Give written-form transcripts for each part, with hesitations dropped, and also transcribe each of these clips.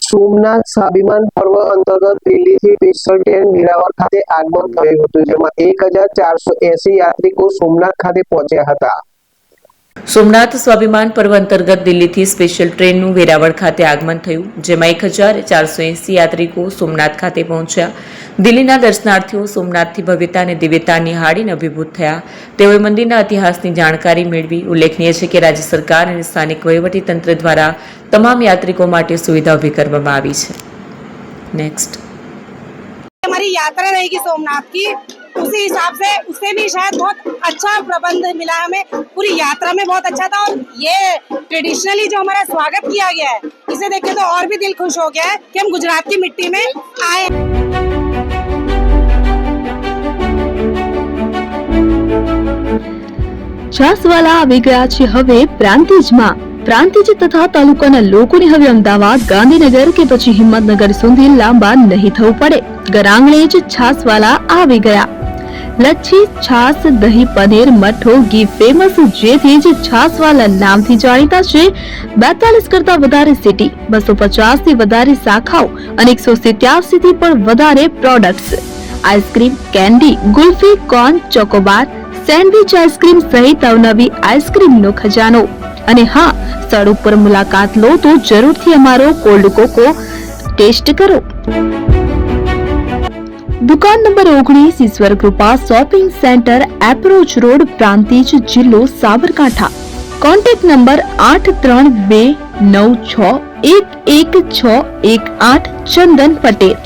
સોમનાથ સ્વાભિમાન પર્વ અંતર્ગત દિલ્હીથી સ્પેશિયલ ટ્રેન વેરાવળ ખાતે આગમન થયું હતું, જેમાં 1480 યાત્રિકો સોમનાથ ખાતે પહોંચ્યા હતા। સોમનાથ સ્વાભિમાન પર્વ અંતર્ગત દિલ્હીથી સ્પેશિયલ ટ્રેનનું વેરાવળ ખાતે આગમન થયું, જેમાં 1480 યાત્રિકો સોમનાથ ખાતે પહોંચ્યા। દિલ્હીના દર્શનાર્થીઓ સોમનાથથી ભવ્યતા અને દિવ્યતા નિહાળીને અભિભૂત થયા। તેઓએ મંદિરના ઇતિહાસની જાણકારી મેળવી। ઉલ્લેખનીય છે કે રાજ્ય સરકાર અને સ્થાનિક વહીવટીતંત્ર દ્વારા તમામ યાત્રિકો માટે સુવિધા ઊભી કરવામાં આવી છે। નેક્સ્ટ हमारी यात्रा रहेगी सोमनाथ की, उसी हिसाब से उससे भी शायद बहुत अच्छा प्रबंध मिला हमें। पूरी यात्रा में बहुत अच्छा था और ये ट्रेडिशनली जो हमारा स्वागत किया गया है, इसे देख के तो और भी दिल खुश हो गया है कि हम गुजरात की मिट्टी में आए। છાસવાલા આવી ગયા છે હવે પ્રાંતિજમાં। પ્રાંતિજ તથા તાલુકાના લોકોને હવે અમદાવાદ, ગાંધીનગર કે પછી હિંમતનગર સુધી લાંબા નહીં થવું પડે। ઘરાંગણે જ છાસવાલા આવી ગયા। લચ્છી, છાસ, દહીં, પનીર, મઠો, ઘી ફેમસ, જેથી જ છાસવાલા નામથી જાણીતા છે। 42 કરતા વધારે સિટી, 250 થી વધારે શાખાઓ અને 187 થી પણ વધારે products. Ice cream, candy, kulfi, corn, Chocobar, sandwich ice cream સહિત અવનવી આઈસ્ક્રીમનો ખજાનો। અને હા, સ્થળ ઉપર મુલાકાત લો તો જરૂરથી અમારો કોલ્ડ કોકો ટેસ્ટ કરો। દુકાન number 19, Ishwar Krupa shopping centre, approach road, Prantij, જિલ્લો Sabarkantha. Contact number 8326111618 Chandan Patel.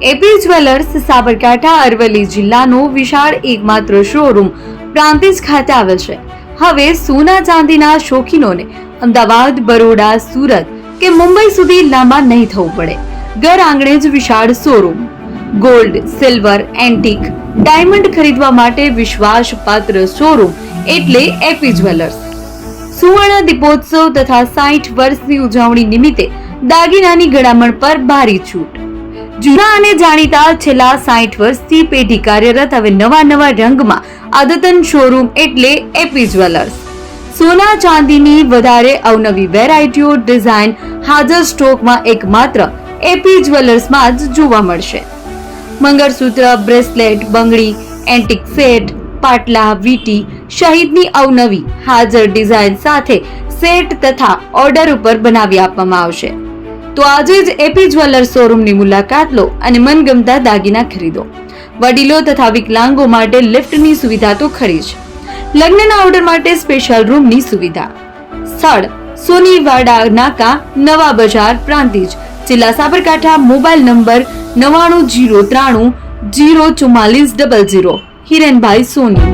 AP jewellers Sabarkantha Aravalli જિલ્લાનો વિશાળ એકમાત્ર શોરૂમ પ્રાંતિજ ખાતે આવેલ છે। હવે સોના ચાંદીના શોખીનોને અમદાવાદ, બરોડા, સુરત કે મુંબઈ સુધી લાંબા નહીં થવું પડે। ઘર આંગણે જ વિશાળ showroom. Gold, silver, antique, diamond ખરીદવા માટે વિશ્વાસપાત્ર શોરૂમ એટલે એપી જ્વેલર્સ। સુવર્ણ દીપોત્સવ તથા 60 વર્ષની ઉજવણી નિમિત્તે દાગીનાની ગળામણ પર ભારી છૂટ। જૂના અને જાણીતા છેલ્લા 60 વર્ષથી પેઢી કાર્યરત હવે નવા રંગમાં અદ્યતન શોરૂમ એટલે એપી જ્વેલર્સ। સોના ચાંદીની વધારે અવનવી વેરાયટીઓ, ડિઝાઇન હાજર સ્ટોકમાં એકમાત્ર એપી જ્વેલર્સમાં જ જોવા મળશે। મંગળસૂત્ર, બ્રેસલેટ, બંગડી, એન્ટિક સેટ, પાટલા, વીટી સહિતની અવનવી હાજર ડિઝાઇન સાથે સેટ તથા ઓર્ડર ઉપર બનાવી આપવામાં આવશે। તો આજે જ એપી જ્વેલર્સ શોરૂમની મુલાકાત લો અને મનગમતા દાગીના ખરીદો। વડીલો તથા વિકલાંગો માટે લિફ્ટની સુવિધા તો ખરી જ, લગ્નના ઓર્ડર માટે સ્પેશિયલ રૂમની સુવિધા। સ્થળ સોનીવાડા નાકા, નવા બજાર, પ્રાંતિજ, જિલ્લા સાબરકાંઠા। Mobile number 9903004400। હિરેનભાઈ સોની।